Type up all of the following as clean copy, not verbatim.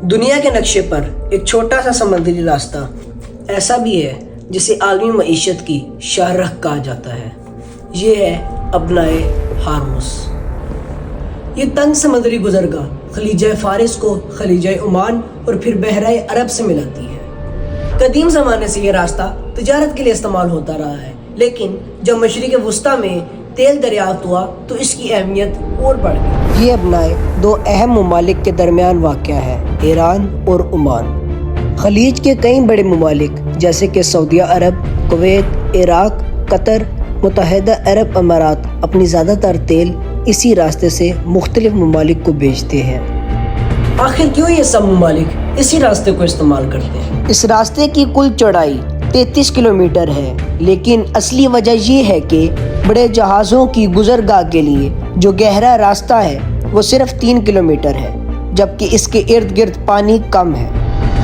دنیا کے نقشے پر ایک چھوٹا سا سمندری راستہ ایسا بھی ہے جسے عالمی معیشت کی شاہراہ کہا جاتا ہے۔ یہ ہے ابنائے ہارمز۔ یہ تنگ سمندری گزرگاہ خلیج فارس کو خلیج عمان اور پھر بحرۂ عرب سے ملاتی ہے۔ قدیم زمانے سے یہ راستہ تجارت کے لیے استعمال ہوتا رہا ہے، لیکن جب مشرق وسطیٰ میں تیل دریافت ہوا تو اس کی اہمیت اور بڑھ گئی۔ یہ ابنائے دو اہم ممالک کے درمیان واقع ہے، ایران اور عمان۔ خلیج کے کئی بڑے ممالک جیسے کہ سعودیہ عرب، کویت، عراق، قطر، متحدہ عرب امارات اپنی زیادہ تر تیل اسی راستے سے مختلف ممالک کو بیچتے ہیں۔ آخر کیوں یہ سب ممالک اسی راستے کو استعمال کرتے ہیں؟ اس راستے کی کل چوڑائی 33 کلومیٹر ہے، لیکن اصلی وجہ یہ ہے کہ بڑے جہازوں کی گزرگاہ کے لیے جو گہرا راستہ ہے وہ صرف 3 کلومیٹر ہے، جبکہ اس کے ارد گرد پانی کم ہے۔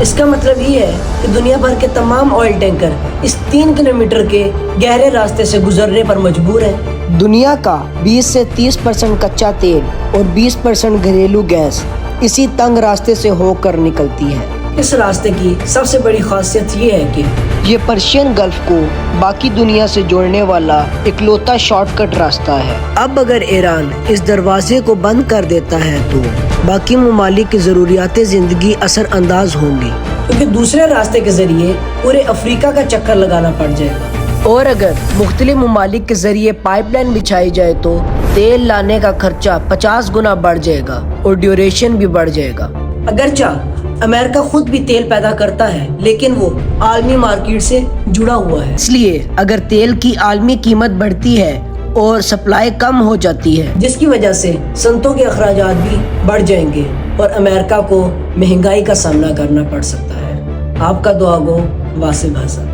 اس کا مطلب یہ ہے کہ دنیا بھر کے تمام آئل ٹینکر اس 3 کلومیٹر کے گہرے راستے سے گزرنے پر مجبور ہیں۔ دنیا کا 20 سے 30% کچا تیل اور 20% گھریلو گیس اسی تنگ راستے سے ہو کر نکلتی ہے۔ اس راستے کی سب سے بڑی خاصیت یہ ہے کہ یہ پرشین گلف کو باقی دنیا سے جوڑنے والا اکلوتا شارٹ کٹ راستہ ہے۔ اب اگر ایران اس دروازے کو بند کر دیتا ہے تو باقی ممالک کی ضروریات زندگی اثر انداز ہوں گی، کیونکہ دوسرے راستے کے ذریعے پورے افریقہ کا چکر لگانا پڑ جائے گا۔ اور اگر مختلف ممالک کے ذریعے پائپ لائن بچھائی جائے تو تیل لانے کا خرچہ 50 گنا بڑھ جائے گا اور ڈیوریشن بھی بڑھ جائے گا۔ اگرچہ امریکہ خود بھی تیل پیدا کرتا ہے، لیکن وہ عالمی مارکیٹ سے جڑا ہوا ہے۔ اس لیے اگر تیل کی عالمی قیمت بڑھتی ہے اور سپلائی کم ہو جاتی ہے، جس کی وجہ سے صنعتوں کے اخراجات بھی بڑھ جائیں گے اور امریکہ کو مہنگائی کا سامنا کرنا پڑ سکتا ہے۔ آپ کا دعا گو واصف حسن۔